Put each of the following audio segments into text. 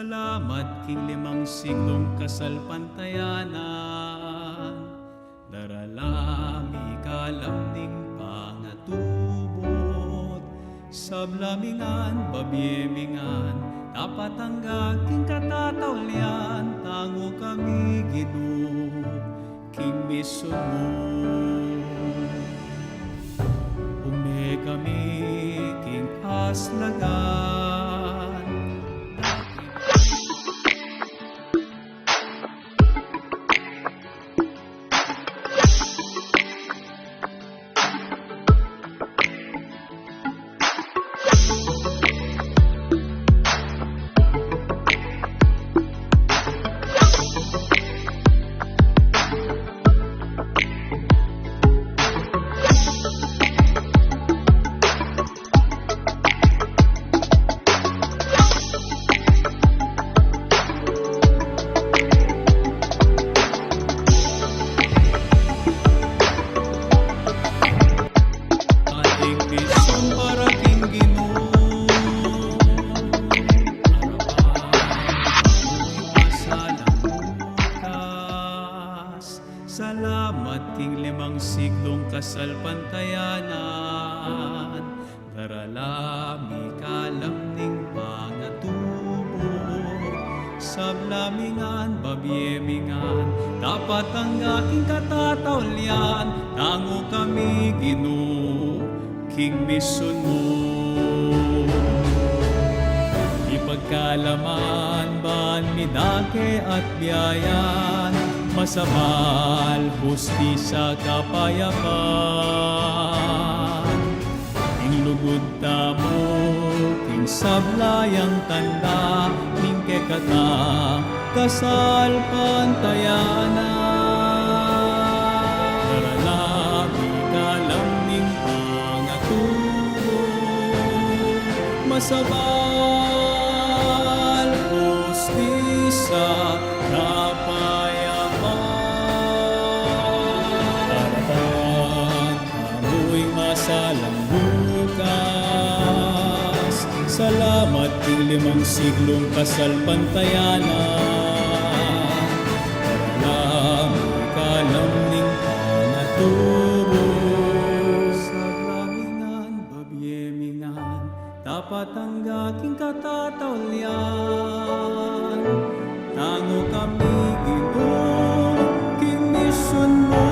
Salamat king limang siglong kasalpantayanan, daralami kalamning pangatubot, sablamingan, babyemingan, tapat hanggang king katatawlian, tango kami Ginoo, king mission mo. Ume kami king aslagan, salamat king limang siglong kasalpantayanan, daralami kalamning pangatubot, sablamingan, babyemingan, tapat ang aking katatawlian, tango kami Ginoo, king mission mo. Ipagkalaman ban midake at biyayan, masabal, hustisya, kapayapaan. Ing lugod tamo, king sablayang tanda, ning kekata, kasal pantayanan. Daralami kalamning pangatubot, masabal, hustisya, salang bukas. Salamat king limang siglong kasalpantayanan, daralami kalamning pangatubot, sablamingan, babyemingan, tapat ang aking katatawlian, tango kami Ginoo, king mission mo.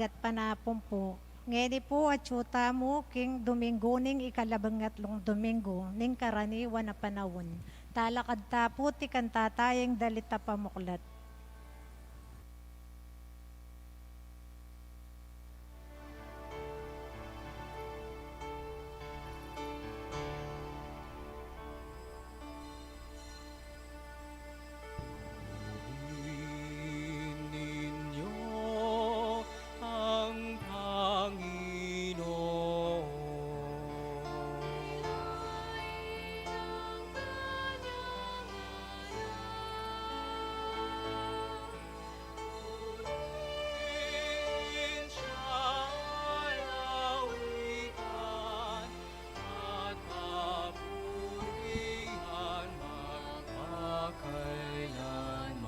kat panapon po. Ngeni po at syuta mo king Domingo ning ikalabangatlong Domingo ning karaniwan na panahon. Talakad tapo ti kantatayeng dalita pamuklat. Ninyo ang Panginoon. Purihin siya'y awitan at papurihan magpakailanman.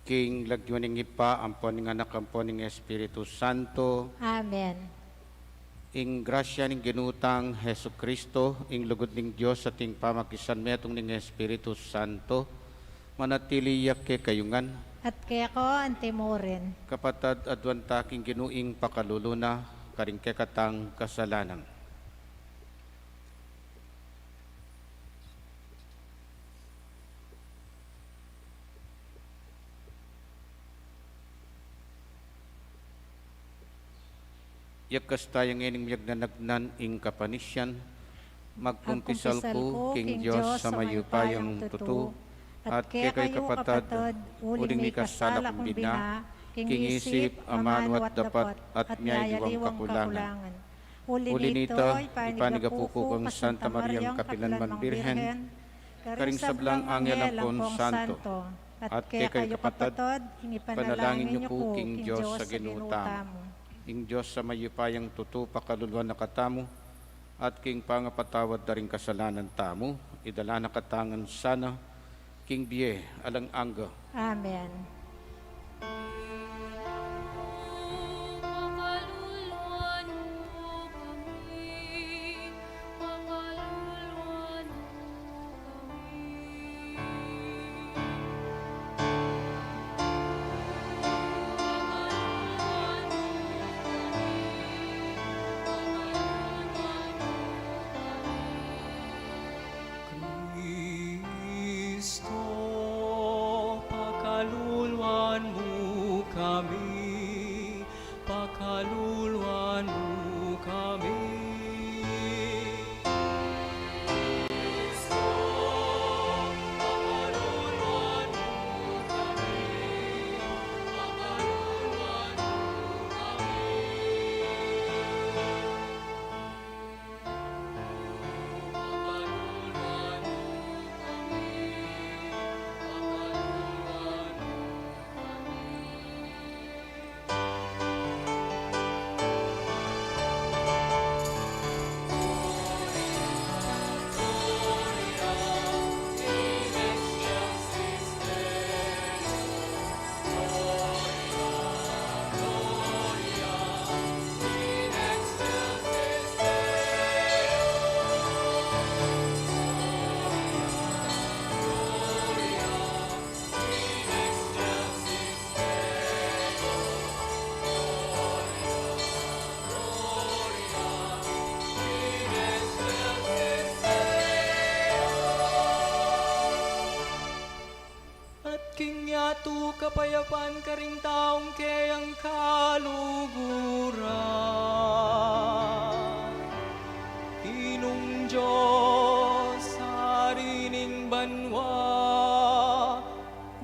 King lagyoning ipa, ampon ng anak, ampon ng Espiritu Santo, Amen. ing grasya ning ginutang Hesu Kristo, ing lugod ning Dios sa ting pamakisan metong ning Espiritu Santo, manatili yak ke kayungan, At kaya ko antimorin. kapatad adwan taking ginuing pakaluluna, karing kekatang kasalanan. Yakas tayang ining miyag nanagnan ing kapanisyan, magkumpisal ko, King Diyos sa mayupayang tutu, at kay kapatad, uling mi kasala kong bina, King isip, aman wat dapat, at miyay diwang kakulangan. Uli nito, ipanigapuko kong Santa Mariang Kapilanman Birhen, karing sablang anghel ang Santo, at kay kapatad, panalangin niyo po, King Diyos sa ginutamo. Ing Diyos sa mayupayang tutu, pakaluluan na katamu, at king pangapatawad da rin kasalanan tamo, idala na katangan sana, king biye, alang angga. Amen. Makaluluwan mo kami, makaluluwan mo kami. Kristo, pakaluluan mo kami, pakaluluan mo kami. Kristo, pakaluluan mo kami, pakaluluan mo At kingyatu kapayapan ka ring taong kayang kaluguran. Inong Diyos sa rining banwa,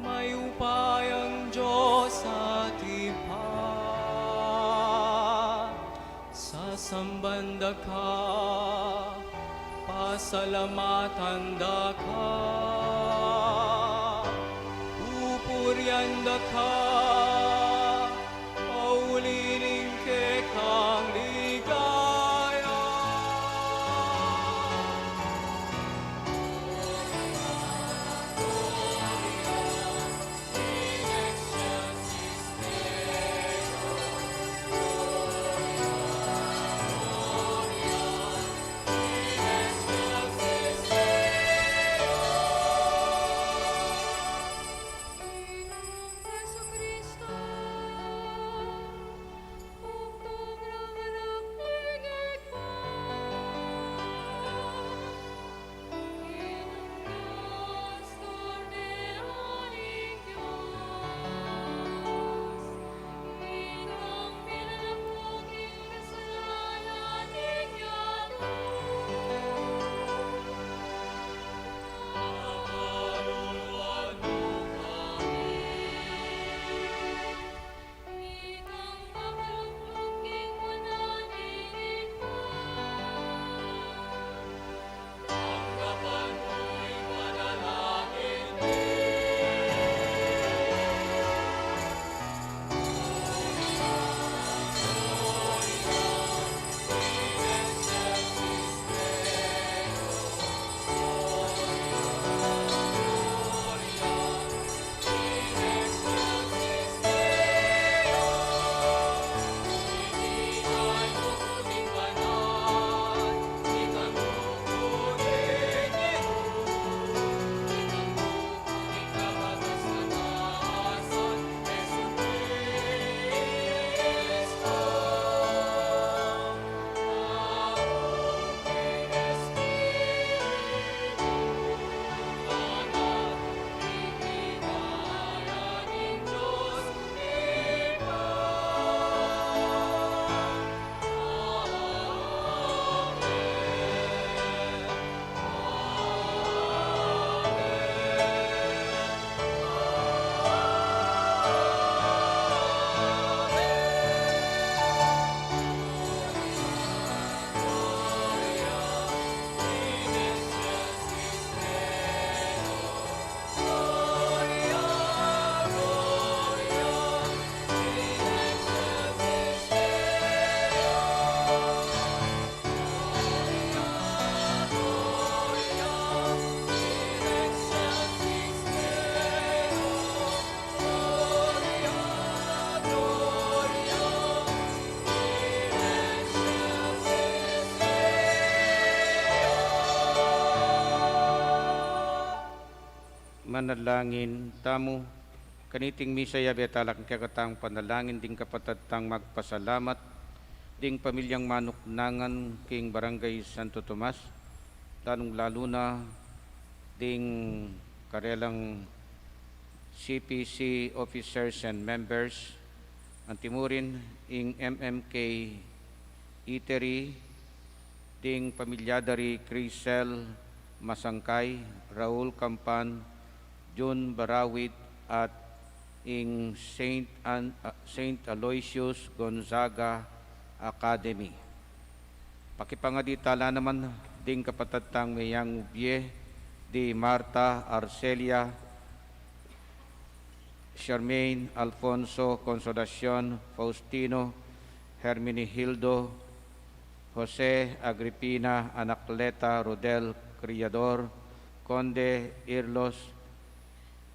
may upayang Diyos sa tipan. Sasambanda ka, pasalamatan da ka. Purianda ka, pauliling ke kang ligaya. Jesucristo, hukdom lang manalangin tamo. Kaniting misaya betalak kakatang panalangin ding kapatatang magpasalamat ding pamilyang manuknangan king Barangay Santo Tomas, lalong lalo na ding karelang CPC officers and members, ang timurin ing MMK Eatery, ding pamilyadari Crisel Masangkay, Raul Campan, June Barawit at ing Saint Aloysius Gonzaga Academy. Pakipangaditala naman ding kapatatang mayang ubye di Marta Arcelia, Charmaine Alfonso Consolacion, Faustino Hermenegildo, Jose Agripina Anacleta Rodel Criador, Conde Irlos,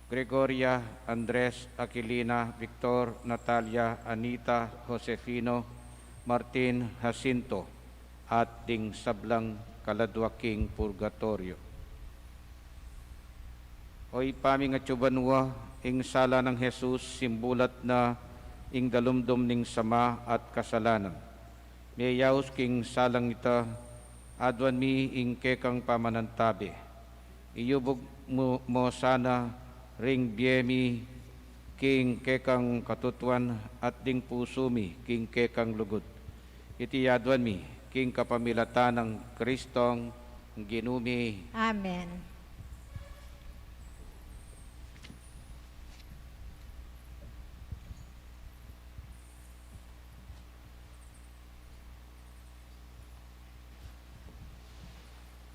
Gregoria Andres Aquilina, Victor Natalia Anita Josefino, Martin Jacinto, at ding sablang kaladwaking purgatorio. Oy paming at yubanwa, ing sala ng Jesus, simbulat na ing dalumdum ning sama at kasalanan. Mayaws king salang ita, adwan mi ing kekang pamanantabi. Iyubog mo sana ring biyemi king kekang katutuan at ding puso mi king kekang lugod. Iti adwan mi king kapamilatan ng Kristong ginumi. Amen.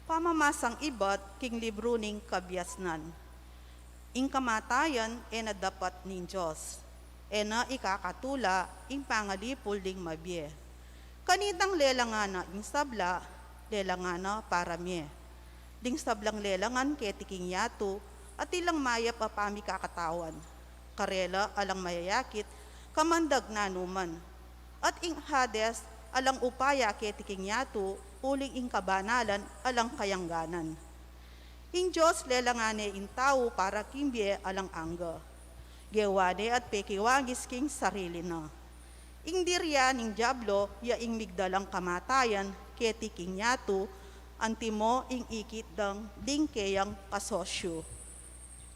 Pamamasang ibat king libro ning kabiasnan. Ing kamatayan na dapat ning Diyos, na ikakatula ing pangalipol ding mabye. Kanitang lelangana ing sabla, lelangana para mie. Ding sablang lelangan ketiking yato, at ilang maya papami kakatawan. Karela alang mayayakit, kamandag nanuman. At ing Hades, alang upaya ketiking yato, uling ing kabanalan alang kayangganan. Ing Diyos lelangane in tao para kimbye alang angga. Gewade at pekiwagis king sarili na. Ing dirya ning Diablo ya ing migdalang kamatayan keti king yato antimo ing ikit dang ding keyang kasosyo.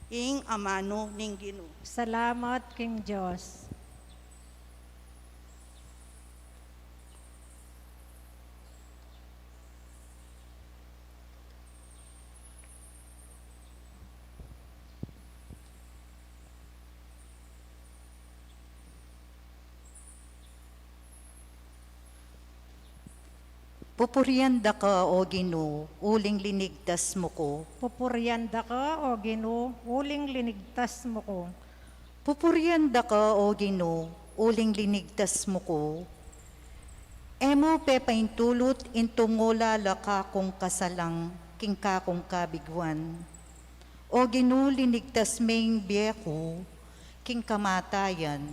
Ing amano ning Ginoo. Salamat king Diyos. Pupurianda ka, O Ginoo, uling linigtas mo ko. Pupurianda ka, O Ginoo, uling linigtas mo ko. Pupurianda ka, O Ginoo, uling linigtas mo ko. Emo pepaintulot intungula laka kong kasalang king kakong kabigwan. O Ginoo, linigtas ming biyeko king kamatayan.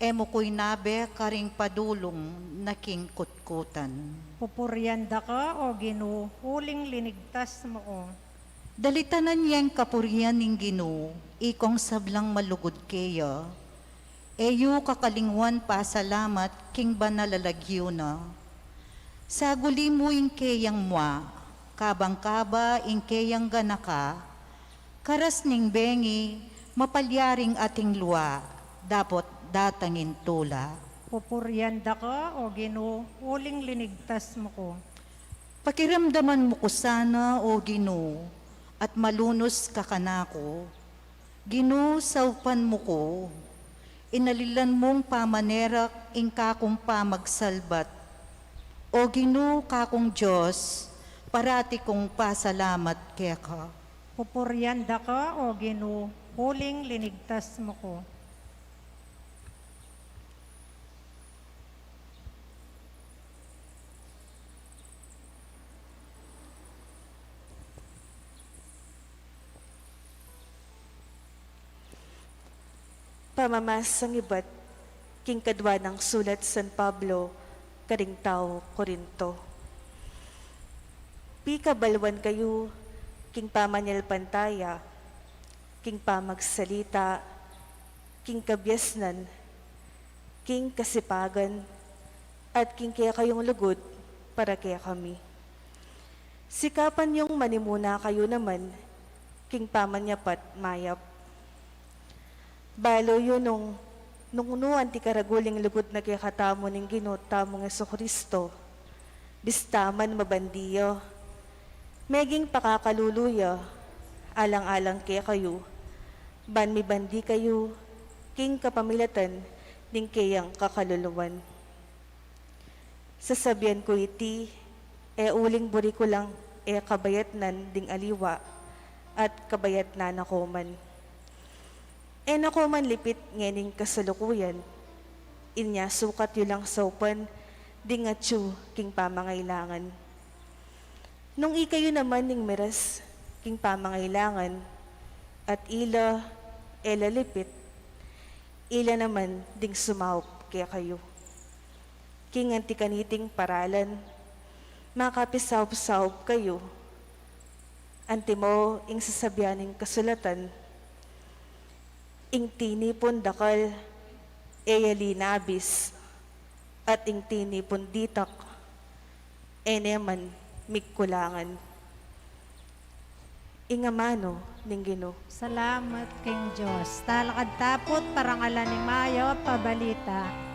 Emo ko'y nabe karing padulong na king kutkutan. Pupurianda ka, O Ginoo, uling linigtas mo ko. Dalitanan niyang kapurian ning Ginoo, ikong sablang malugod keya. Eyo kakalingwan pa salamat king banalalagyo na. Saguli mo ing keyang mua, kabang-kaba ing keyang ganaka, karas ning bengi, mapalyaring ating luwa, dapot datangin tula. Pupurianda ka, O Ginoo, uling linigtas mo ko. Pakiramdaman mo ko sana, O Ginoo, at malunos ka kanako. Ginoo, saupan mo ko, inalilan mong pamanerak ing kakong pamagsalbat. O Ginoo, kakong Diyos, parati kong pasalamat kaya ka. Pupurianda ka, O Ginoo, uling linigtas mo ko. Pamamasang ibat, king kadwa ng sulat San Pablo, karing tao Korinto. Pika balwan kayo, king pamanyal pantaya, king pamagsalita, king kabyasnan, king kasipagan, at king kaya kayong lugod para kaya kami. Sikapan yung manimuna kayo naman, king pamanyapat mayap. Balo yun nung nuan ti karaguling lugod na kaya katamo ng ginotamo ng Kristo, bistaman mabandiyo, meging pakakaluluya, alang-alang kaya kayo, ban mi bandi kayo, king kapamilatan, ning kayang kakaluluwan. Sasabihan ko iti, uling buri ko lang, kabayatnan ding aliwa, at kabayatnan ako man. Nako man lipit ngening kasalukuyan, inya sukat yu lang saupan, ding atsu king pamangailangan. Nung ikayo naman ning meras, king pamangailangan, at ila lipit, ila naman ding sumaup kaya kayo. King antikaniting paralan, makapisaup-saup kayo, antimo ing sasabianing kasulatan, ing tinipon dakal, linabis, at ing tinipon ditak, eneman migkulangan. Ingamano ning Ginoo. Salamat king Diyos. Talakad tapot parangalan ni Mayo pabalita.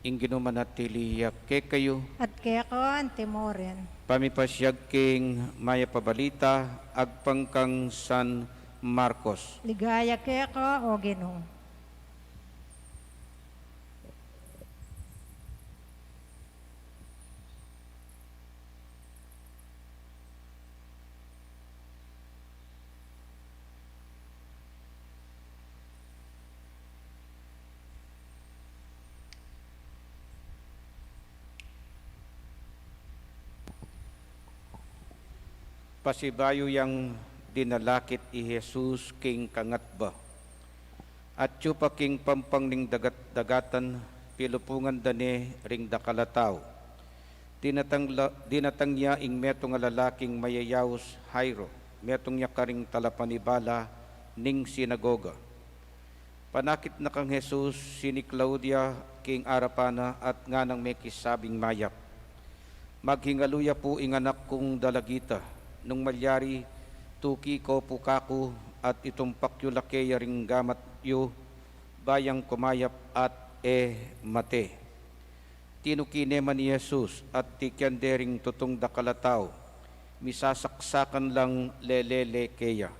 Ingino manatili ke kayo, At kaya ko antimorin. pamipasyag king maya pabalita, agpangkang San Marcos. Ligaya kaya ko o Ginoo. Pasibayo yang dinalakit i Jesus king kangatba. At yupa king pampang ning dagatan, pilupungan dane ring dakalataw. Dinatang niya ing metong lalaking mayayaws Jairo, metong niya karing talapanibala ning sinagoga. Panakit na kang Jesus sini Claudia king arapana at nga nang may kisabing mayap. Maghingaluya po ing anak kong dalagita, nung malyari tuki ko pukaku at itumpak yu lakeya ring gamat yu bayang kumayap at mate. Tinukine ni Jesus at tikyan dering tutong dakalataw, misasaksakan lang lelele keya.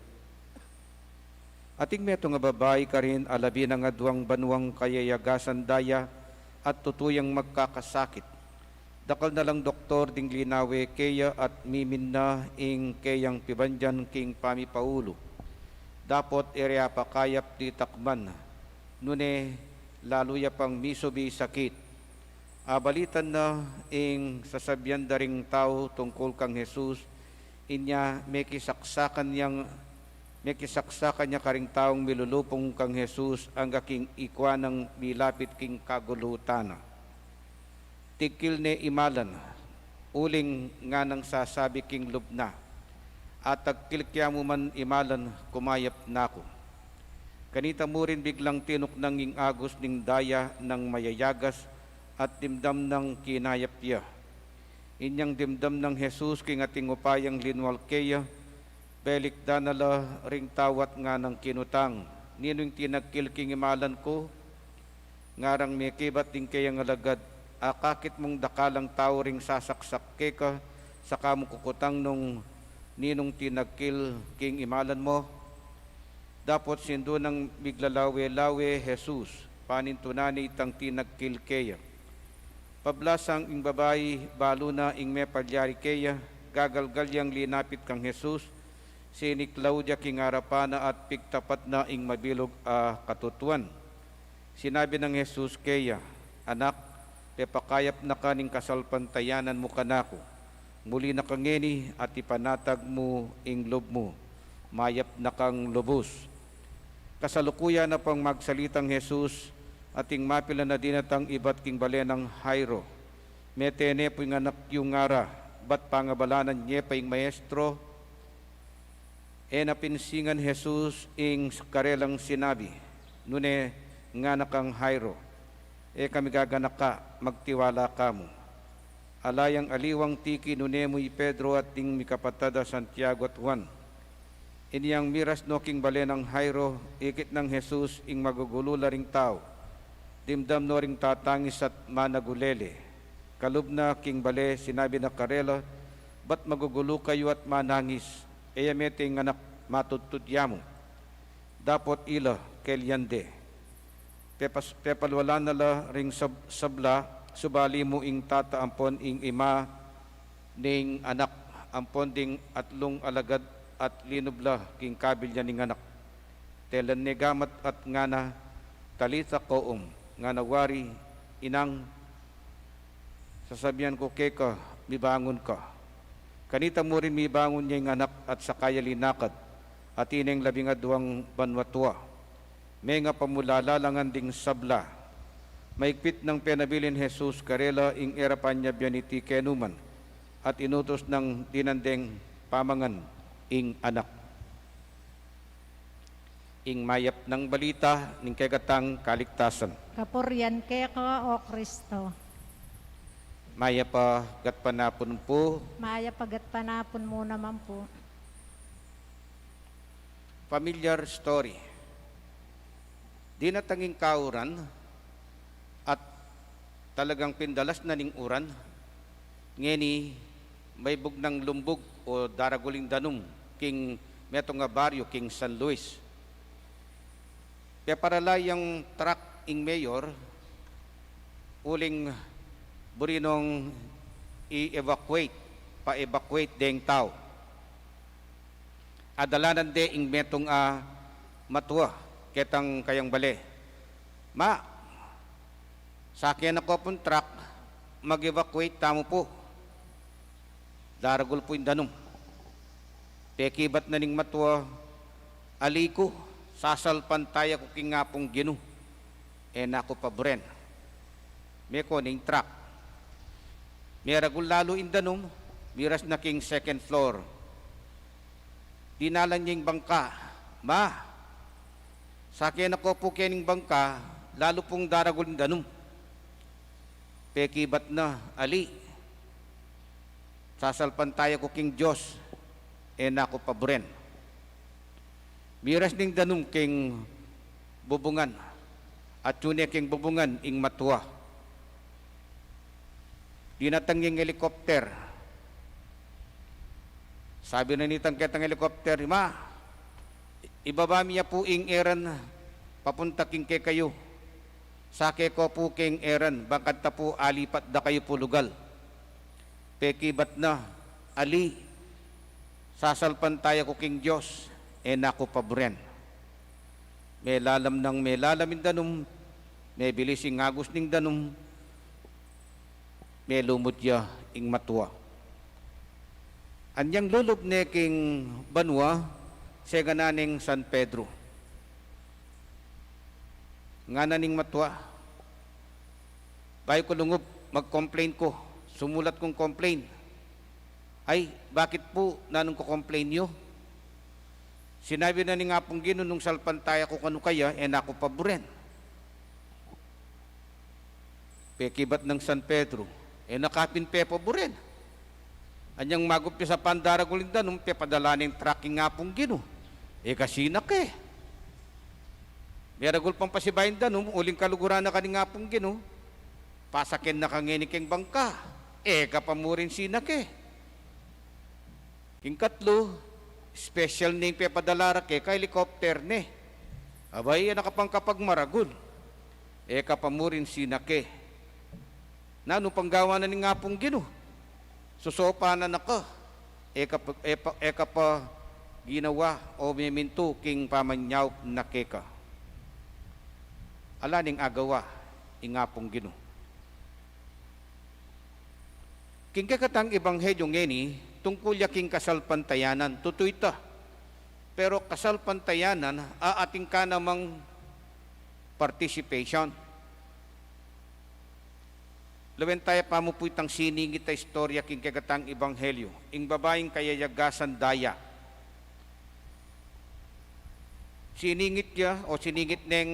Ating meto nga babae ka rin alabi na nga duwang banwang kayayagasan daya at tutuyang magkakasakit. Dakal na lang doktor ding linawe keya at mimin na ing keyang pibandyan king pami paulo. Dapot area pa kayap di takman, nune laluya pang misubi sakit. Abalitan na ing sasabyan daring tao tungkol kang Jesus, inya may kisaksakan niya karing taong milulupong kang Jesus ang aking ikwa ng milapit king kagulutana. Tikil ne imalan, uling nga nang sasabi king lubna, at tagkilkya mo man imalan, kumayap nako. Kanita mo rin biglang tinok ng ing agos ning daya ng mayayagas at dimdam ng kinayapya. Inyang dimdam ng Jesus king ating upayang linwal keya, belik danala ring tawat nga ng kinutang, ninong tinagkil king imalan ko, ngarang may kibat din kayang alagad, akakit mong dakalang tao ring sasaksak ka, sa kamo kukutang nung ninong tinagkil king imalan mo. Dapat sindo ng biglalawe-lawe Jesus, panintunani itang tinagkil kaya. Pablasang ing babayi, balo na ing may palyari kaya, gagalgalyang linapit kang Jesus, sini Claudia king arapana at pigtapat na ing mabilog a katutuan. Sinabi ng Jesus kaya, anak, pepakayap na kaning kasalpantayanan mo kanako. Muli na kangeni at ipanatag mo ing lob mo, mayap na kang lubos. Kasalukuyan na pang magsalitang Jesus, ating mapila na dinatang ibat king balenang Jairo. Metene po yung anak yung ngara, bat pangabalanan niya pa yung maestro, napinsingan Jesus ing karelang sinabi, nune nga nakang Jairo, kami gaganak ka, magtiwala ka mo. Alayang aliwang tiki nune mo'y Pedro at ting mikapatada Santiago at Juan. Iniyang miras no king balenang Jairo, ikit ng Jesus ing magugulula ring tao. Dimdam no ring tatangis at managulele. Kalub na king bale, sinabi na karela, ba't magugulo kayo at manangis? Mete ng anak matutudya mo. Dapot ila kelyande. Pepalwala na la ring sabla, subali mo ing tata ampon ing ima ning anak, ampon ding atlong alagad at linubla king kabilya ning anak. Telan negamat at ngana talita koom, nga nawari inang sasabihan ko keka, mibangon ka. Kanita mo rin mibangon niya yung anak at sakaya linakad at ineng 12 banwatwa. May nga pamulalalangan ding sabla. Maigpit ng penabilin Jesus karela ing erapan niya biyaniti kenuman at inutos ng dinandeng pamangan ing anak. Ing mayap ng balita ning kagatang kaligtasan. Kapurian keka o Kristo. Maya pa gatpanapon po. Maya pagat panapon mo naman po. Familiar story. Di natanging kauran at talagang pindalas na ning uran. Ngeni may bugnang lumbog o daraguling danum king meto nga baryo king San Luis. Kaya paralay yung truck ing mayor, uling burinong i-evacuate, pa-evacuate deng tao. Adalanan de ing metong matuwa, ketang kayang bale. Ma, sakyan ako pong truck, mag-evacuate tamo po. Daragol po yung danum. Pekibat na ning matuwa, aliko, sasalpan tayo ko king nga pong ginu. Nako pa bren. Meko ning truck. Miragul lalo indanum, miras na king second floor. Dinalan niya yung bangka. Ma, sakyan ako po kining bangka, lalo pong daragul indanum. Pekibat na, ali. Sasalpan tayo ko king Diyos. Nako pa bren. Miras ning danum king bubungan at yun king bubungan ing matuwa. Dinatanging helikopter. Sabi na nitang ketang helikopter, ma, ibaba miya po ing eran papunta king ke kayo. Sake ko po king eran, bakit ta po alipat da kayo po lugal. Pekibat na, ali, sasalpan tayo ko king Diyos. Nako pa bren. May lalam ng may lalamin danum, may bilising agos ning danum, may lumot ya ing matuwa. Anyang lulub ne king banwa, sega naning San Pedro. Nga naning matuwa. Bayo ko lungob, mag-complain ko, sumulat kong complain. Ay, bakit po nanong ko complain nyo? Sinabi na ni nga pong Ginoo nung salpantaya ko kanu kaya, nako pa buren. Pekibat ng San Pedro, nakapin pe pa buren. Anyang magupi sa pandaragulinda nung pe padalaning tracking nga pong Ginoo. Kasi Meragul pang pasibayin da, no? Uling kaluguran na kani nga pong Gino. Pasakin na kangini keng bangka. Kapamurin sinake. King katlo, special ning pepadalara ke ka helicopter ne. Abay, nakapang kapag maragul. Kapamurin sinake. Nano panggawa na ni nga pong Gino. Susopa na naka. Eka pa ginawa o miminto king pamanyaw na keka. Ala ning agawa, ingapong Gino. King kakatang ebanghelyo ngeni, tungkol yaking kasalpantayanan, tutoy ta. Pero kasalpantayanan, aating ka namang participation. Lawen tayo pamupuitang siningit ta istorya king kagatang ebanghelyo. Ing babaeng kayayagasan daya. Siningit niya o siningit ng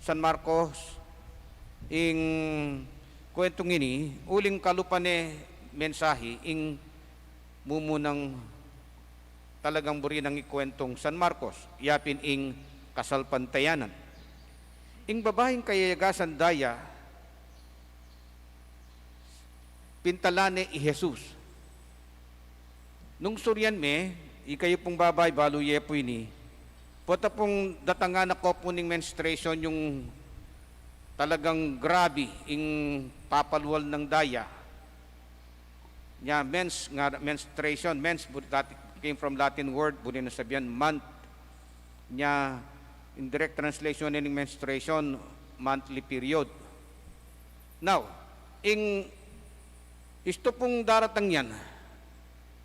San Marcos ing kwentong ini, uling kalupane mensahe ing mumunang talagang buri ng ikwentong San Marcos, yapin ing kasalpantayanan. Ing babaeng kayayagasan daya, pintalane i Jesus. Nung suryan me, ikayo pong babay, baluye po ini, pota pong datangan ako po ng menstruation yung talagang grabe, ing papalwal ng daya. Menstruation, that came from Latin word, bunin na sabihan, month. In direct translation ng menstruation, monthly period. Now, isto pong daratang yan,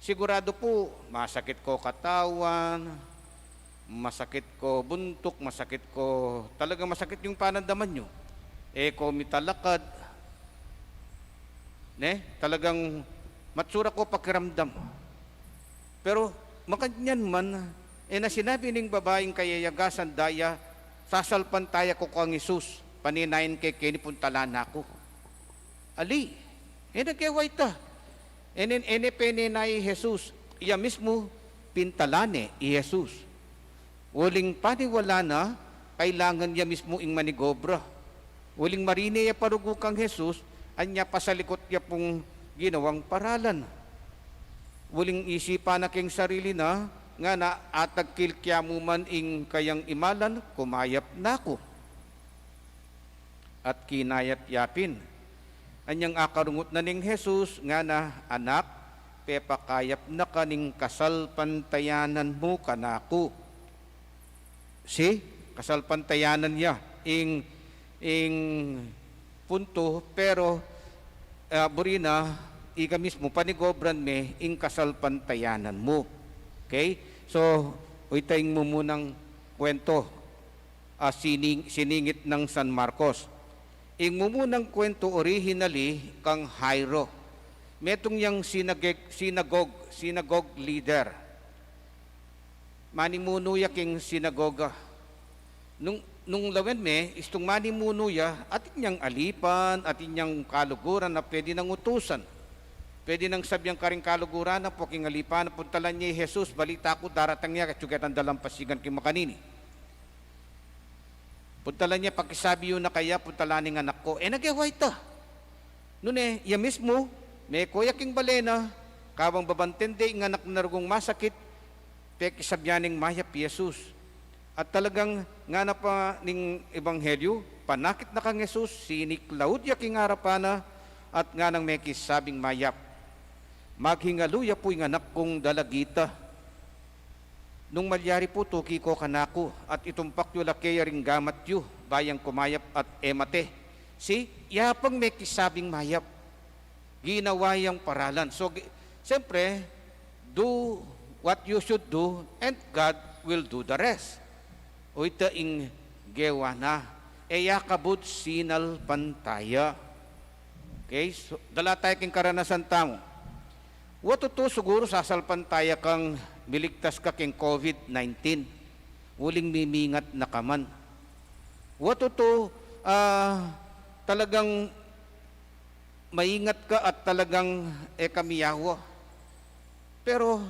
sigurado po, masakit ko katawan, masakit ko buntok, masakit ko, talagang masakit yung panandaman nyo. Mitalakad, talagang matsura ko pakiramdam. Pero makanyan man, na sinabi ng babaeng kayayagasan daya, sasalpantaya ko kang Isus, paninayin kay kinipuntalan ako. Ali, nagkeway ta. Peninay Jesus, iya mismo pintalane i Jesus. Uling paniwala na, kailangan niya mismo ing manigobra. Uling marine ya parugo kang Jesus, anya pasalikot niya pong ginawang paralan. Uling isipan na king sarili na, nga na atag kilkya mo man ing kayang imalan, kumayap na ko. At kinayat yapin. Anyang akarungot na ning Jesus, nga na anak, pepakayap na kaning kasalpantayanan mo kanako. Kasalpantayanan niya, ing punto, pero burina, ika mismo, panigobran me, ing kasalpantayanan mo. Okay? So, uitaying mo munang kwento, siningit ng San Marcos. Ing mumunang kwento originally kang Jairo. Metong yang synagogue leader. Manimuno ya king sinagoga. Nung lawen me, istong manimuno ya, atin niyang alipan, atin niyang kaluguran na pwede nang utusan. Pwede nang sabyang karing kaluguran na po king alipan, puntalan niya Jesus, balita ko daratang niya, katsugatan dalampasigan king makanini. Puntalan niya, pakisabi yun na kaya, puntalan ng anak ko. Nageway ta. Noon iya mismo, may kuya king balena, kawang babantende, ng anak na rugong masakit, pekisabyaning mayap Jesus. At talagang nga na pa ning ebanghelyo, panakit na kang Jesus, siniklaud ya king harapana, at nga nang may kisabing mayap. Maghingaluya po yung anak kong dalagita. Nung malyari po, tuki ko kanako, at itumpak yu lakeya ring gamat yu, bayang kumayap at emate. Yapang may kisabing mayap. Ginawa yung paralan. So, siyempre, do what you should do, and God will do the rest. O ito ing gewa na. Yakabud sinal pantaya. Okay? So, dala tayo king karanasan tamo. Watuto siguro sasalpantaya kang miligtas ka king COVID-19. Uling mimingat na kaman. Watuto talagang maingat ka at talagang kamiyawa. Pero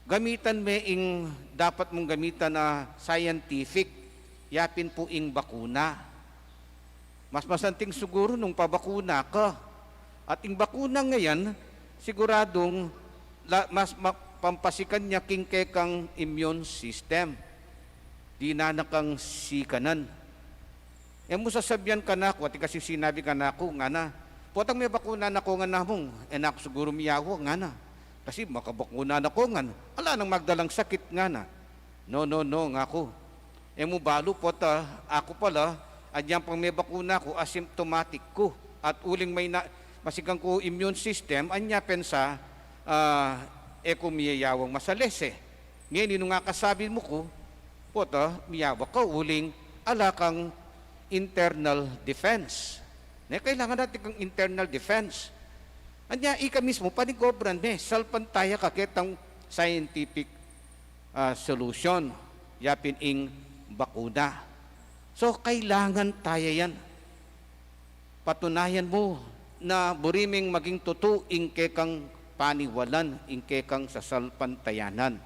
gamitan me ing dapat mong gamitan na scientific yapin po ing bakuna. Mas masanting siguro nung pabakuna ka. At ing bakuna ngayon, siguradong pampasikan niya king kang immune system. Di na nakang sikanan. E mo sasabihan ka na ako, at kasi sinabi ka na ako, nga na, potang may bakuna na ko nga na mong, enak siguro miyawo, nga na. Kasi makabakuna na ko nga, ala nang magdalang sakit nga na. No, nga ako. E mo balo po ako pala, adyan pang may bakuna ko, asymptomatic ko. At uling may masigang ko immune system, anya pensa, kumiyayawang masalese. Ngayon, nga kasabi mo ko, miyawa ka, uling ala kang internal defense. Kailangan natin kang internal defense. Anya, ika mismo, panigobran salpantaya ka kitang scientific solution. Yapin ing bakuna. So, kailangan tayo yan. Patunayan mo na buriming maging totoo ing kekang paniwalan, ing kekang sasalpantayanan.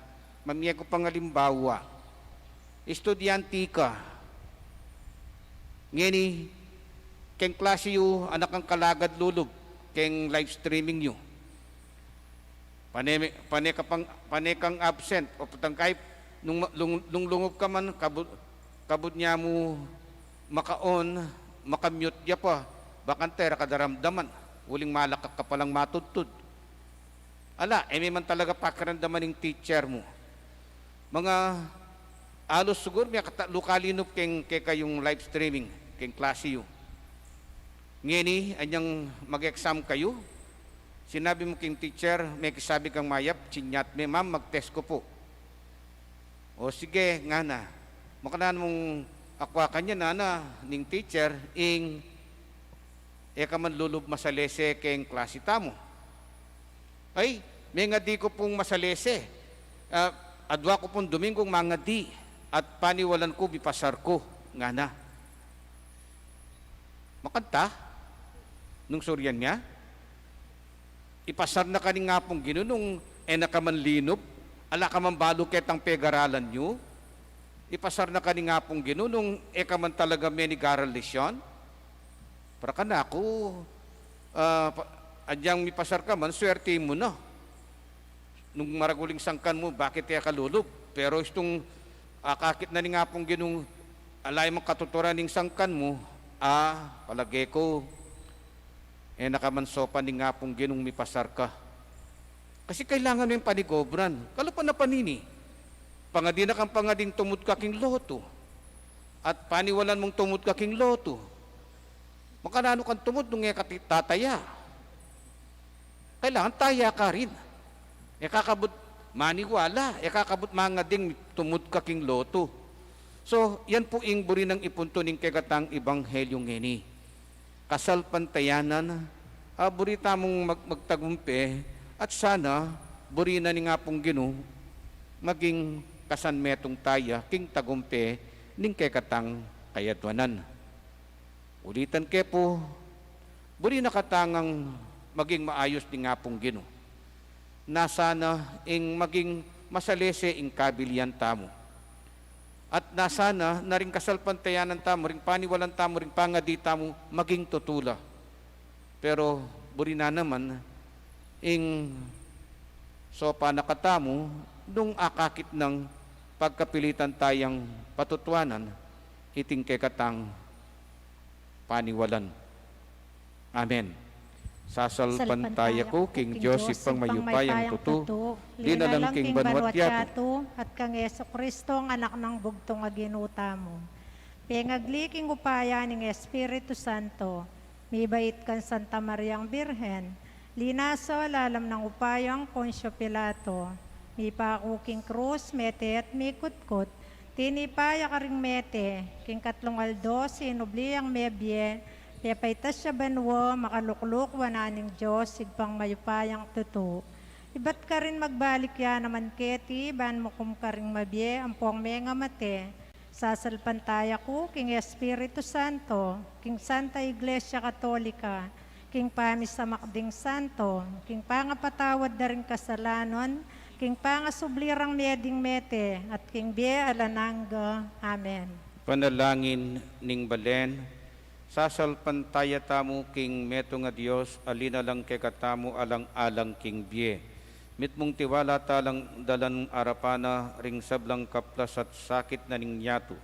Mamiyay ko pang halimbawa, estudyante ka, ngeni, keng klase yu, anak ang kalagad lulog, keng live streaming yu. Pane kang absent, o putang kahit, nung lungog ka man, kabut niya mo maka-on, makamute niya pa, bakantera kadaramdaman, uling malakak ka palang matudtud. Ala, may man talaga pakiramdaman ng teacher mo. Mga alos siguro, may lukalinop keng kayong live streaming, keng klase yu. Ngeni, anyang mag-exam kayo, sinabi mo keng teacher, may kasabi kang mayap, chinyat me, ma'am, mag-test ko po. O sige, nga na. Makanan mong akwa kanya na, ning teacher, ing kaman lulub masalese keng klase tamo. Ay, may nga di ko pong masalese. Adwa ko pong Domingong mga di, at paniwalan ko, bipasar ko, nga na. Makanta, nung suryan niya, ipasar na kaning nga pong ginunong, nakaman linop, ala ka man balo ketang pegaralan nyo, ipasar na kaning nga pong ginunong, kaman talaga may nigaral lesyon, para ka na ako, adyang mipasar ka man, swerte mo na. Nung maraguling sangkan mo, bakit kaya kalulog? Pero itong kakit na ni nga pong ginung, alay mong katuturan ng sangkan mo, palagay ko, nakamansopan ni nga pong ginung mipasar ka. Kasi kailangan mo yung panigobran. Kalupan na panini. Pangadina kang pangading tumut kaking loto. At paniwalan mong tumut kaking loto. Makanano kang tumut nung tataya. Kailangan taya ka rin. Kakabot maniwala. Kakabot mga ding tumut kaking loto. So, yan po ing buri ng ipunto ng kegatang Ibanghelyong ngeni. Kasalpantayanan, buri tamong magtagumpe, at sana, buri na ni nga pong ginu, maging kasanmetong taya, king tagumpe, ning kekatang kayadwanan. Ulitan ke po, buri nakatangang maging maayos ni nga pong ginu. Nasana ing maging masalese ing kabilian tamo. At nasana na rin kasalpantayanan tamo, rin paniwalan tamo, rin pangadi tamo, maging tutula. Pero buri na naman, ing sopa nakatamo, nung akakit ng pagkapilitan tayang patutuanan, iting kekatang paniwalan. Amen. Sasalpantaya ko, King Joseph pang mayupayang tutu, di na lang King Banwat Yato, at kang Yeso Kristo, ang anak ng bugtong aginuta mo. Pengagliking upaya ng Espiritu Santo, may bait kang Santa Mariang Birhen, linaso lalam ng upayang Poncio Pilato, may pakuking krus, mete at may kutkot, tinipaya ka ring mete, king katlong aldo, sinubliang mebye, pepaitas siya banwo, makalukluk, wananing Diyos, sigpang mayupayang tuto. Iba't ka rin magbalik ya naman keti, ban mo kum ka ring mabye, ampong menga mate, sasalpantaya ko, King Espiritu Santo, King Santa Iglesia Katolika, King Pamis sa Makding Santo, King Pangapatawad na rin kasalanon, King Pangasublirang meding mete, at King Bie Alananga. Amen. Panalangin ning balen, sasalpantaya tamo king meto nga Dios, alina lang kay katamu alang-alang king biye. Mitmong tiwala talang dalan arapana, ring sablang kaplas at sakit na ning yato,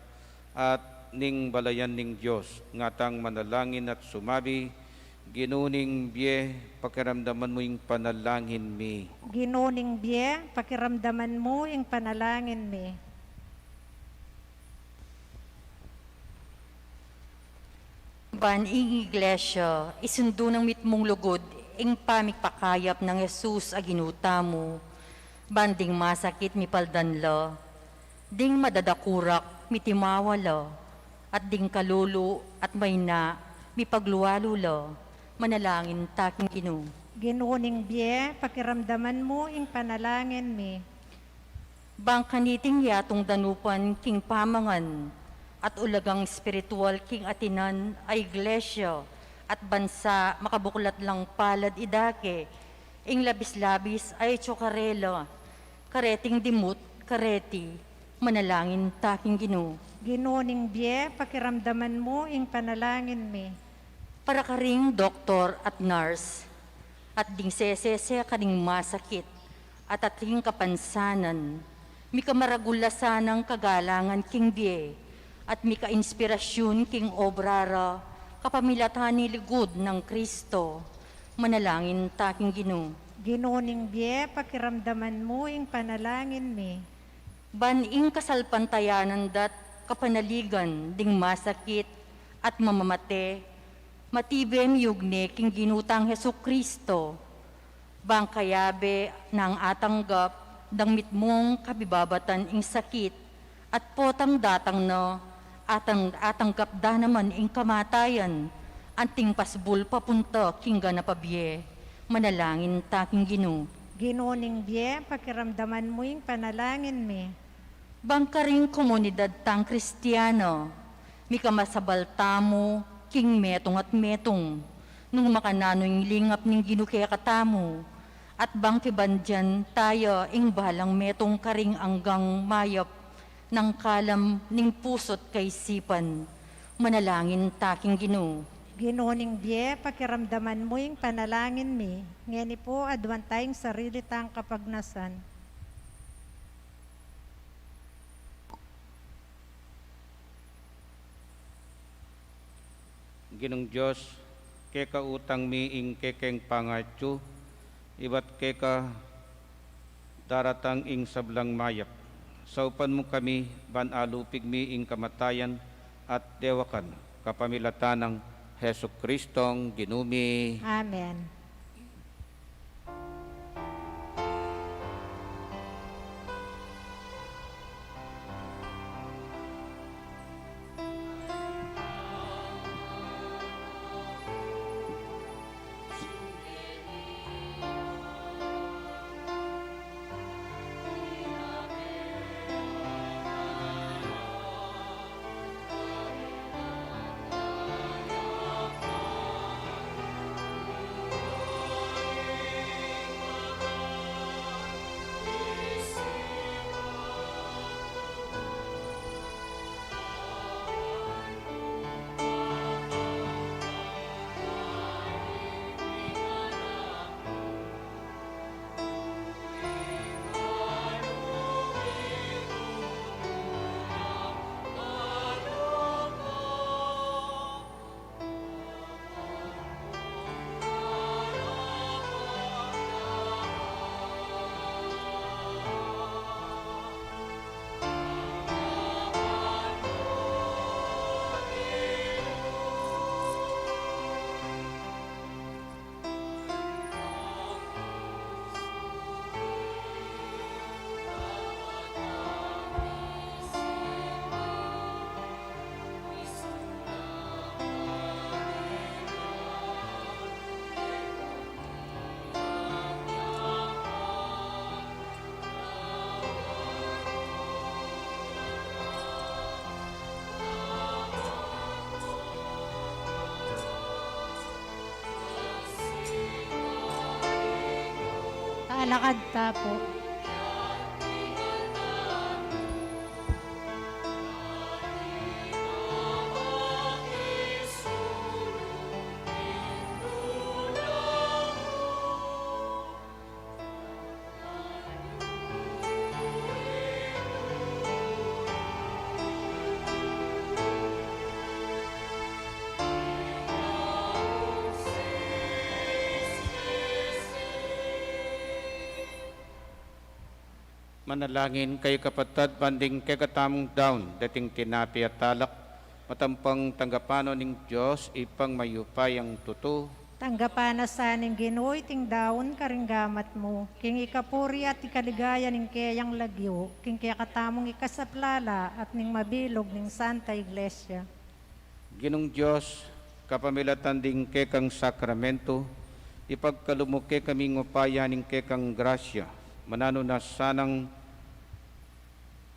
at ning balayan ning Dios, ngatang manalangin at sumabi, ginuning biye, pakiramdaman mo yung panalangin mi. Ginuning biye, pakiramdaman mo yung panalangin mi. Ban ing iglesia, isundo ng mitmong lugod, ing pamikpakayap ng Jesus a ginuta mo. Banding masakit mi paldanla, ding madadakurak mi timawala, at ding kalulu at may na mi pagluwalula, manalangin taking Ginoo. Ginuning biye, pakiramdaman mo yung panalangin mi. Bang kaniting yatong danupan king pamangan, at ulagang spiritual king atinan ay iglesia at bansa makabuklat lang palad idake, ing labis-labis ay tsokarela, kareting dimut, kareti, manalangin taking Ginoo. Ginuning biye, pakiramdaman mo yung panalangin mi. Para karing doktor at nurse, at ding sesese kaning masakit, at ating kapansanan, mi kamaragulasanang kagalangan king biye, at mi ka-inspirasyon king obrara, kapamilatan ni ligud ng Kristo, manalangin taking Ginoo. Ginuning biye, pakiramdaman mo yung panalangin mi. Baning kasalpantayanan dat kapanaligan ding masakit at mamamate, matibem yugne king ginutang Hesu Kristo, bang kayabe ng atanggap dang mitmong kabibabatan ing sakit, at potang datang no, atanggap da naman ing kamatayan, anting pasbul papunta king ganapabye, manalangin taking Ginoo. Ginuning biye, pakiramdaman mo yung panalangin mi. Bangkaring komunidad tang Kristiyano, mi kamasabal tamo, king metong at metong, nung makanano'y lingap ning ginukaya katamo, at bang kibandyan tayo ing balang metong karing anggang mayap, ng kalam ning pusot kay sipan, manalangin taking Ginoo. Ginuning biye, pakiramdaman mo yung panalangin mi. Ngeni po, adwan tayong sarili tang kapagnasan. Ginong Diyos, keka utang mi ing kekeng pangatyo, ibat keka daratang ing sablang mayap. Saupan mo kami, ban alupig mi ing kamatayan at dewakan, kapamilatan ng Hesu Kristong ginumi. Amen. Alakad ta po. Manalangin kayo kapatid, banding kay katamong down, dating tinapi at talak, matampang tanggapano ning Diyos, ipang mayupay ang tuto. Tanggapan na sa ning Ginoo ting daon karinggamat mo. King ikapuri at ikaligaya ning kayang lagyo. King kaya katamong ikasaplala at ning mabilog ning Santa Iglesia. Ginong Diyos, kapamilatan ding kekang sakramento, ipagkalumuke kaming upaya ning kekang grasya, manano na sanang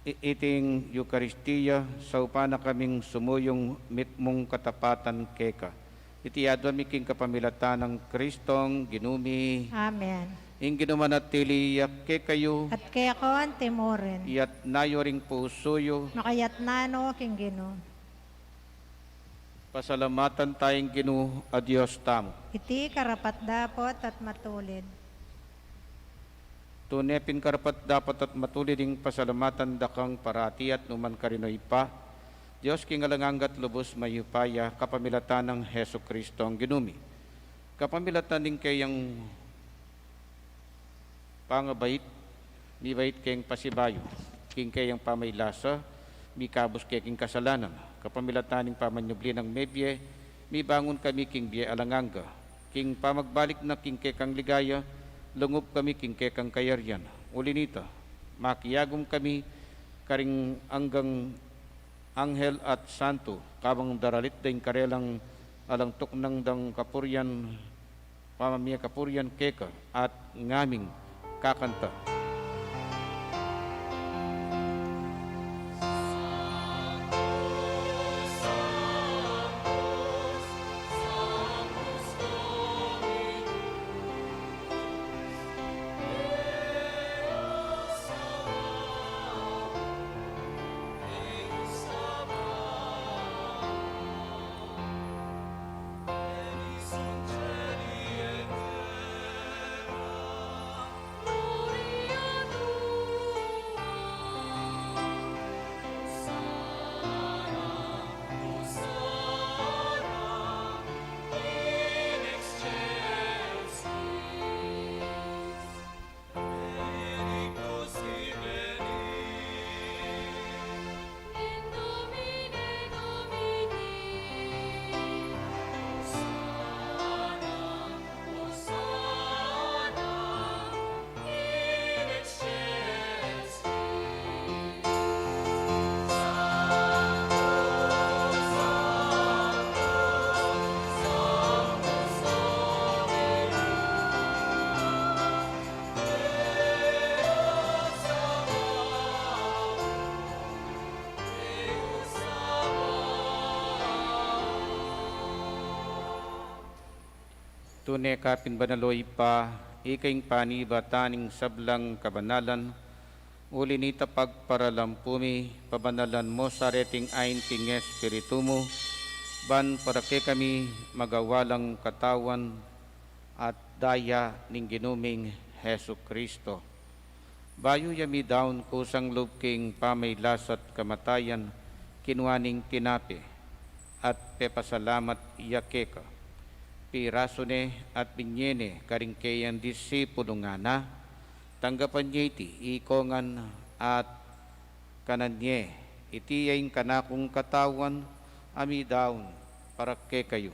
iting Eucharistia, sa upana kaming sumuyong mitmong katapatan keka. Itiyadwa miking kapamilatan ng Kristong ginumi. Amen. Ing ginumanatili yakke kayo, At kaya ko ang timorin. iyat nayo ring pusuyo. Makayat nano king Ginoo. Pasalamatan tayong Ginoo a Diyos tamo. Iti karapat dapot at matulid. Tunepin karapat dapat at matulid ing pasalamatan dakang parati at numan karinoy pa. Diyos kingalanganggat lubos mayupaya kapamilatan ng Heso Kristo ang ginumi. Kapamilatan din kayang pangabait, mi bait kayang pasibayo, king kayang pamaylasa, mi kabos kayang kasalanan. Kapamilatan ng pamanyubli ng mebye, mi bangon kami king biye alanganga. King pamagbalik na king kekang ligaya, lungob kami king kekang kayaryan. Uli nito, makiyagom kami karing anggang Anghel at Santo, kabang daralit ding karelang alang tuknang dang kapuryan, pamamiya kapuryan keka at ngaming kakanta. Tunay kapin banaloy pa, ikaing panibataning sablang kabanalan, uli nita pagparalampumi, pabanalan mo sa reting ain ting espiritu mo, ban para kay kami magawalang katawan at daya ning ginuming Heso Kristo. Bayo yami daon kusang lubking pamaylasat kamatayan, kinuaning tinapi, at pepasalamat yakeka. Pirasone at binyene karingkeyan disipulo nga na, tanggapan niya iti ikongan at kananye, iti yaing kanakong katawan, ami daon, para ke kayo.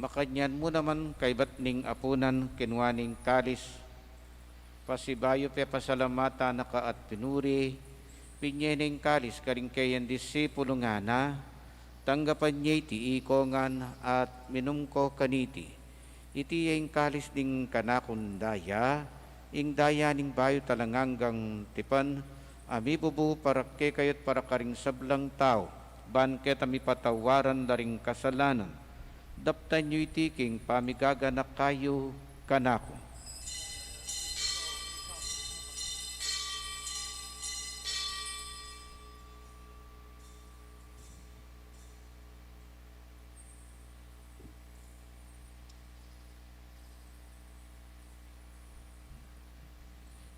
Makanyan mo naman kay batning apunan kinwaning kalis, pasibayo pe pasalamata naka at pinuri, pinyening kalis karingkayan disipulo nga na, tanggapan niya iti ikongan at minumko kaniti, iti yung kalis ding kanakon daya, ing daya ning bayo talanganggang tipan, ami bubu para ke kayot para karing sablang tao, ban ket ami patawaran daring kasalanan, daptan nyo itiking pamigaganak kayo kanako.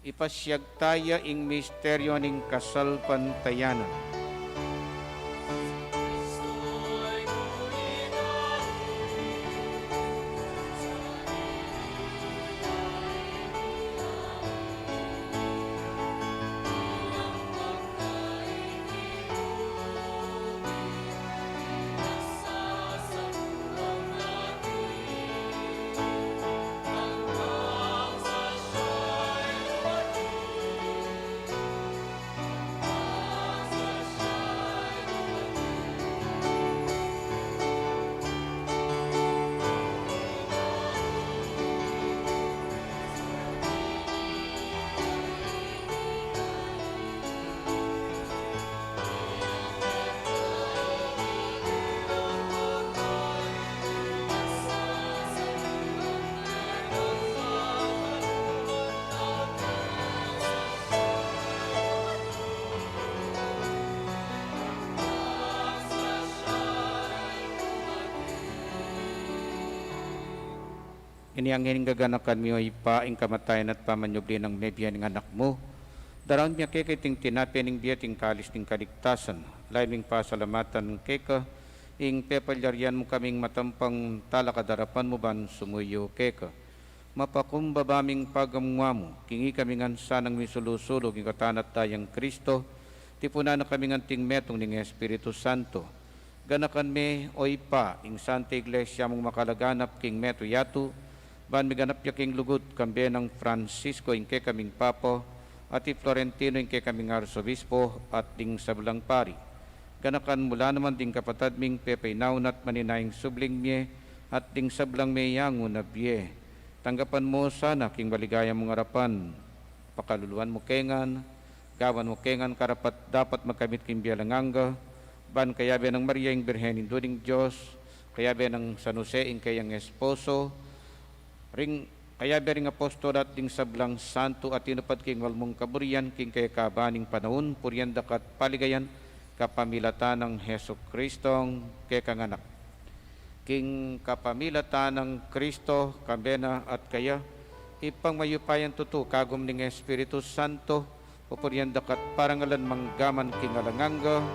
Ipasyag tayo ing misteryo ning kasalpantayanan. Ini ang hining gaganakan mo ipa ing kamatayan at pamanyubli ng nebiya ng anak mo. Darang niya kay ting tinapi ning biya ting kalis ning kaligtasan. Lain ning pasalamatan keka ing pepalyaryan mo kaming matampang talakadarapan mo ban sumuyo keka. Mapakumbabaming pagamwa mo, kingi kami ngansa ng misulusulog ing katanat tayang Kristo, tipuna na kami nganting metong ning Espiritu Santo. Ganakan me o ipa ing Santa Iglesia mong makalaganap king meto yatu, ban miganap ya king lugut kambe ng Francisco inke kaming papo at Florentino inke kaming arsobispo at ding sablang pari. Ganakan mula naman ding kapatad ming pepeinaw at maninaing subling mie at ding sablang meyango na biye. Tanggapan mo sana king baligaya mong harapan. Pakaluluan mo kengan, gawan mo kengan karapat dapat magkamit king bialanganga, ban kayabe ng Maria ing Birhen induning Diyos, kayabe ng San Jose ing kayang esposo, ring kaya bering apostol at ding sablang santo at tinupad king walmong kaburian king kay kabaning panahon puryan dakat paligayan kapamilatan ng Heso Kristong kay kanganak. King kapamilatan ng Kristo kambena at kaya ipang mayupayan tutu kagum ning Espiritu Santo pupuryan dakat parangalan manggaman king alanganga.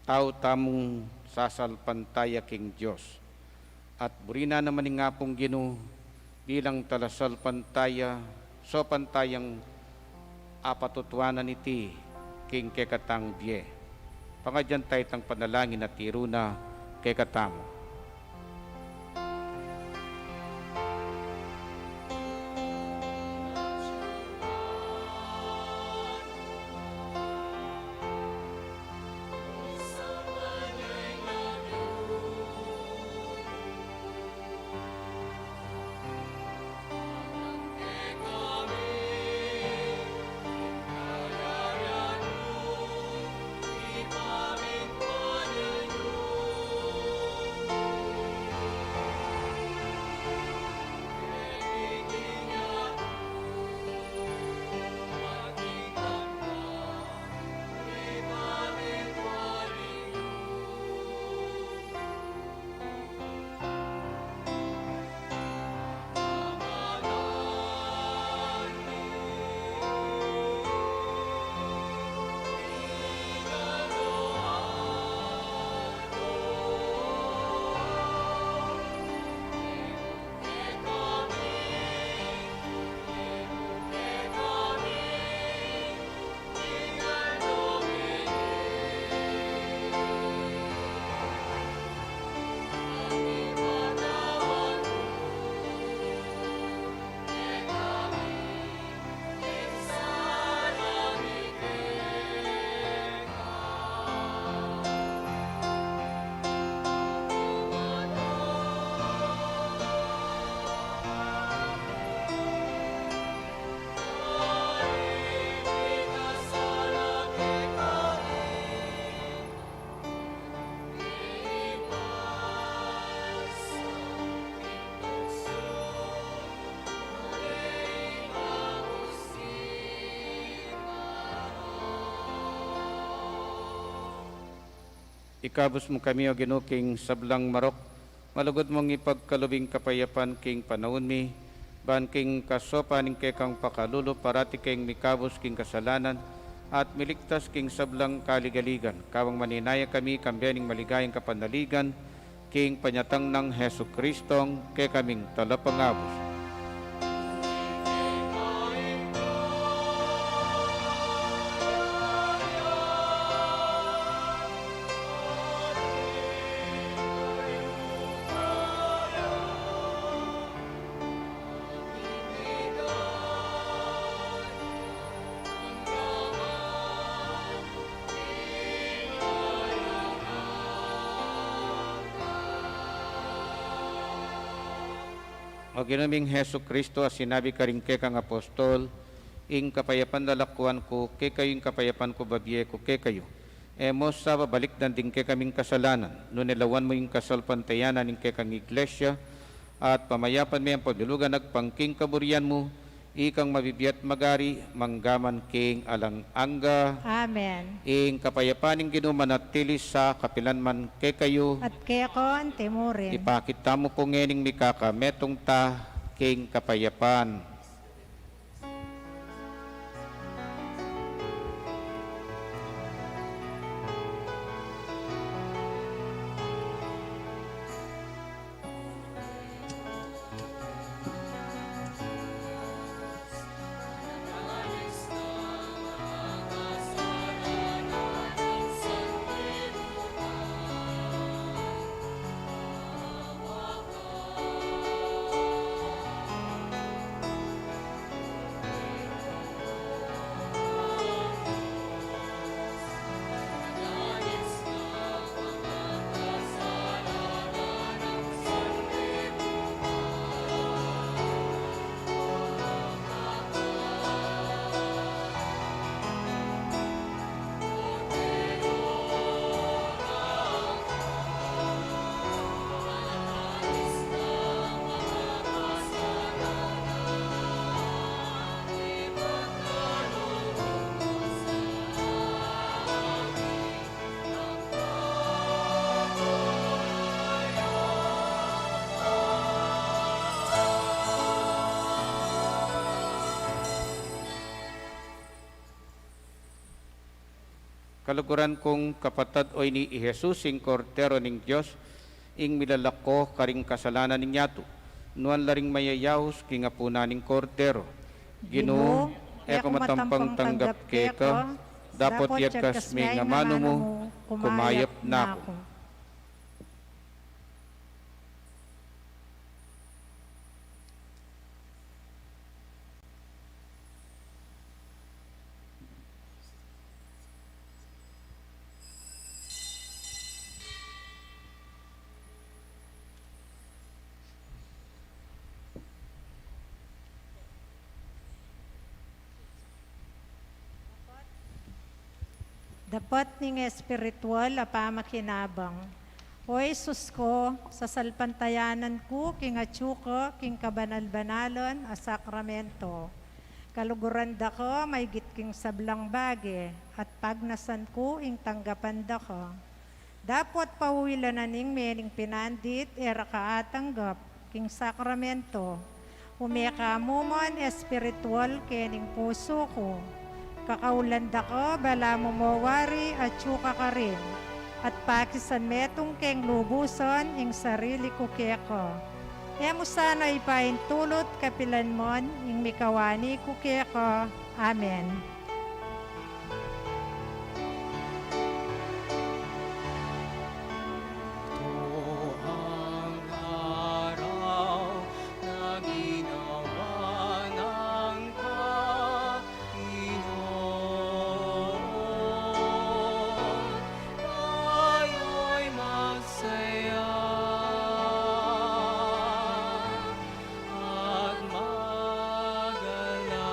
Tao tamong sasalpantaya king Diyos. At burina naman nga pong Ginoo bilang talasalpantaya, so pantayang apatutuanan iti king kekatang biye. Pangadyan tayo tang panalangin at iruna kekatamo. Ikabos mo kami o Ginoo king sablang marok, malugod mong ipagkalubing kapayapan king panahon mi, ban king kasopaning kekang pakalulo parati king mikabos king kasalanan, at miligtas king sablang kaligaligan. Kawang maninaya kami kambiyaning maligayang kapanaligan, king panyatang ng Hesu Kristong ke kaming talapangabos. O ginaming Hesu Kristo, as sinabi ka rin kang apostol, ing kapayapan dalakuan ko, ke kayo ing kapayapan ko babye ko ke kayo. Emos sa babalik danding ke kaming kasalanan, no nilawan mo yung kasalpantayanan ing ke kang iglesia, at pamayapan mo yung pagdulugan nagpangking kaburian mo, ikang mabibiyat magari, manggaman king alang angga, Amen. ing kapayapan ing ginumanatili sa kapilanman ke kayo, At kekon timurin. ipakita mo po ngening mikaka metong ta king kapayapan. Kaluguran kong kapatad oy ni Jesus ing Kordero ning Dios, ing milalako karing kasalanan ning yato. Nuan laring mayayahos king apuna ning Kordero. Ginoo, eko matampang tanggap keka, dapot yakas may nga mano mo, kumayap na ako. Dapat ning espiritual apamakinabang. O Jesus ko, sa salpantayanan ko, king atsuko, king kabanal-banalon, a sakramento. Kaluguran da ko, may gitking sablang bage, at pagnasan ko, ing tanggapan da ko. Dapat pahuwilan na ning mening pinandit, era kaatanggap, king sakramento. Umeka mo mon espiritual kening puso ko. Kakaulanda ko, bala mo mawari at tsuka ka rin. At pakisan metong keng lubuson, ing sarili ko keko. Emo sana ipaintulot kapilan mon, ing mikawani ko keko. Amen. At magala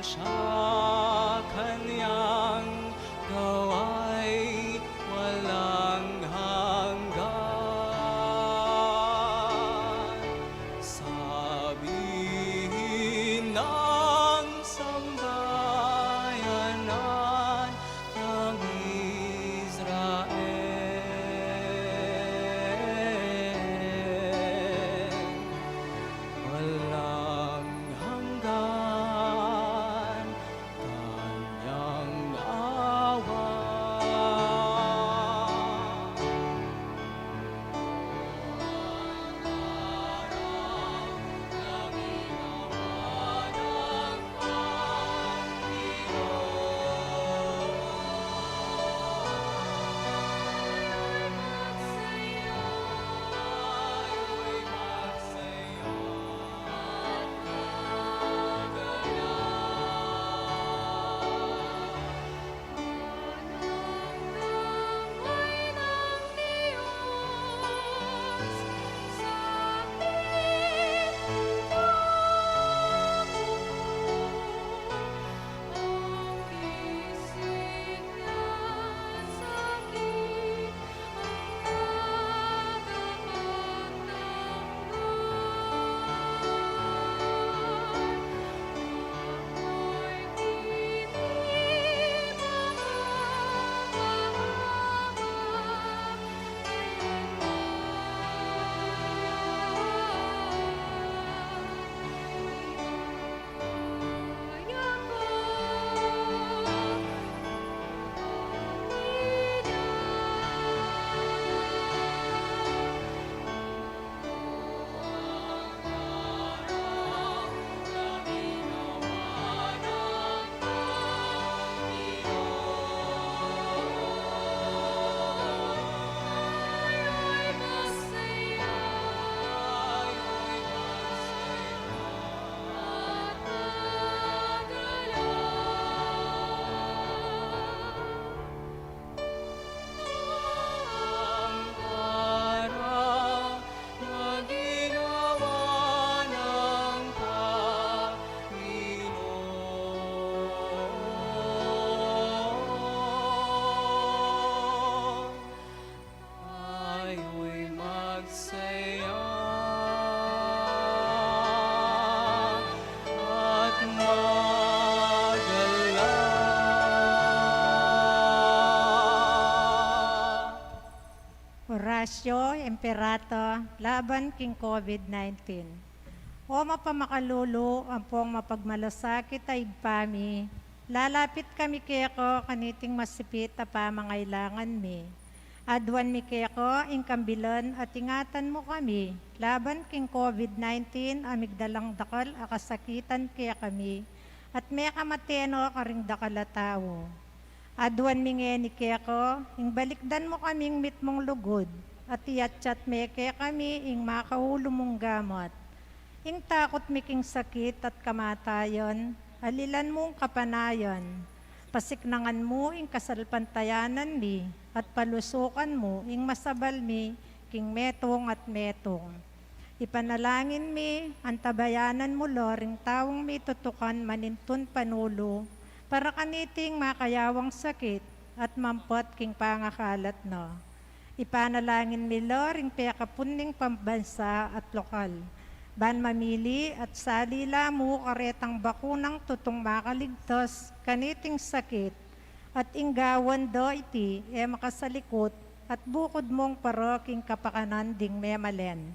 Sa kanyang gawa'y walang hanggan. Sabihin ng sambayanan ng Israel, walang hanggan kanyang awa. Tayo'y magsaya at magalak. Horacio Emperato, laban king COVID-19. O mapamakalulu, ampong mapagmalasakit ay igpami, lalapit kami keko kaniting masipit a pamangailangan mi. Adwan mi keko, ingkambilan at ingatan mo kami, laban king COVID-19, amigdalang dakal akasakitan kaya kami, at may kamateno karing dakal a tao. Adwan mi ngeni keko, ing balikdan mo kaming mitmong lugod, at iyatchat me kaya kami, ing makahulo mong gamot. Ing takot miking sakit at kamatayon, alilan mong kapanayon. Pasiknangan mo ing kasalpantayanan mi, at palusukan mo ing masabal mi, king metong at metong. Ipanalangin mi, antabayanan mo loring taong mi tutukan manintun panulo, para kaniting makayawang sakit at mampot king pangakalat no. Ipanalangin mi loring pekapuning pambansa at lokal. Ban mamili at salila mo karetang bakunang tutong makaligtas kaniting sakit at inggawan do iti makasalikot at bukod mong paroking kapakanan ding memalen.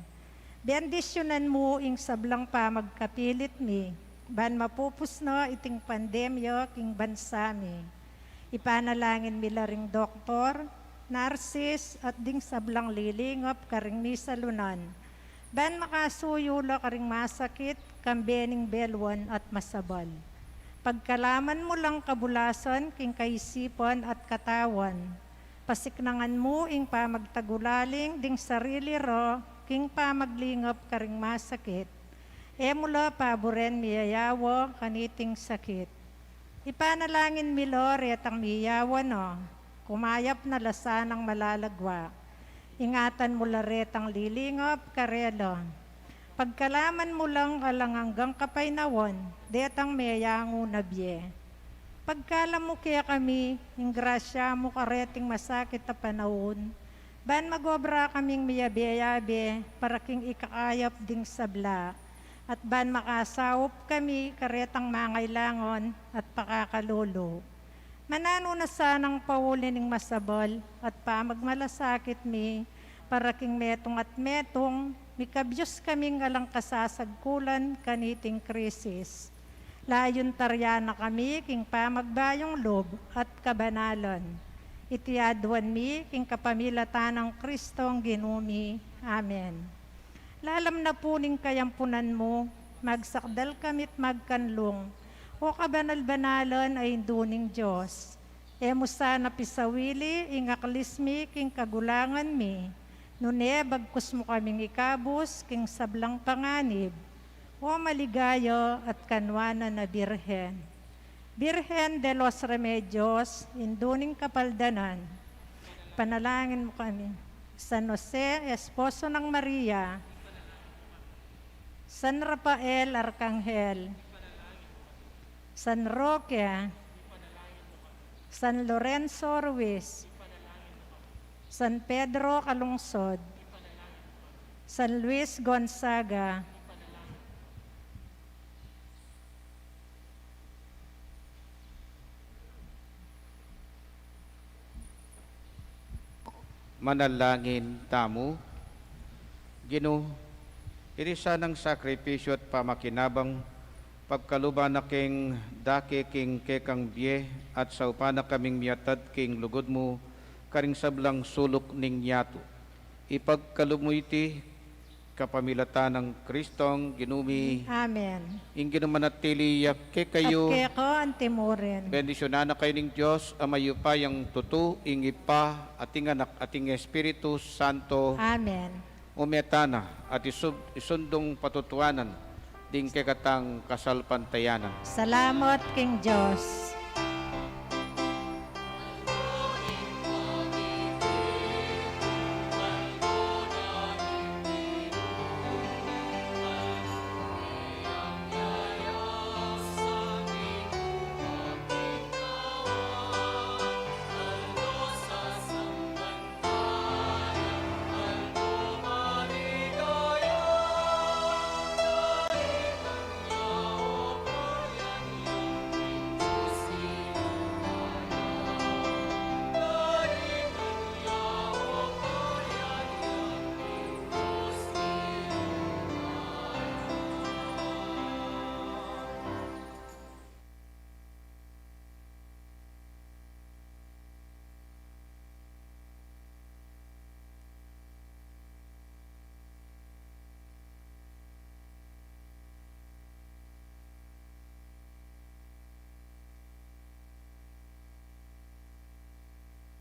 Bendisyonan mo ing sablang pa magkapilit mi, ban mapupus no iting pandemyo king bansa mi. Ipanalangin mi laring doktor, narsis at ding sablang lilingop karing mi salunan. Ban makasuyulo karing masakit, kambening belwan at masabal. Pagkalaman mo lang kabulasan, king kaisipan at katawan. Pasiknangan mo ing pamagtagulaling, ding sarili ro, king pamaglingap karing masakit. Mula paboren miyayawo, kaniting sakit. Ipanalangin mi loret ang miyawa no, kumayap na lasanang malalagwa. Ingatan mo laret ang lilingap karelo. Pagkalaman mo lang alang hanggang kapainawan, detang meyango na biye. Pagkalam mo kaya kami, yung grasya mo kareting masakit na panahon, ban magobra kaming miyabe-yabe, para king ikakayap ding sabla, at ban makasawop kami karetang mangailangon at pakakalolo. Manano na sanang paulin ng masabal, at pamagmalasakit mi, para king metong at metong, mikabyos kaming alang kasasagkulan kaniting krisis. Layon taryana kami king pamagbayong lob at kabanalan. Itiadwan mi king kapamilatan ng Kristong ginumi. Amen. Lalam na puning kayampunan mo, magsakdal kamit magkanlong, o kabanal-banalan ay duning Diyos. Emo sana pisawili, ingaklis mi king kagulangan mi, nune bagkus mo kaming ikabus king sablang panganib, o maligaya at kanwana na Birhen. Birhen de los Remedios, induning kapaldanan, panalangin mo kami. San Jose, esposo ng Maria, San Rafael, Arkanghel, San Roque, San Lorenzo Ruiz, San Pedro Calungsod, San Luis Gonzaga, Manalangin tamo. Ginoo, iti sanang sakripisyo at pamakinabang pagkaluban na king dake king kekang biye at saupana kaming miyatad king lugod mo karing sablang sulok ning yato. Ipagkalumo iti kapamilatan ng Kristong ginumi. Amen. Ingin manatili yakke kayo. At keko antimorin. Bendisyonan na kayo ng Diyos, amayo pa yung tutu, ingipa, ating anak, ating Espiritu Santo. Amen. Umetana at isundong patutuanan, ding kekatang kasalpantayanan. Salamat king Diyos.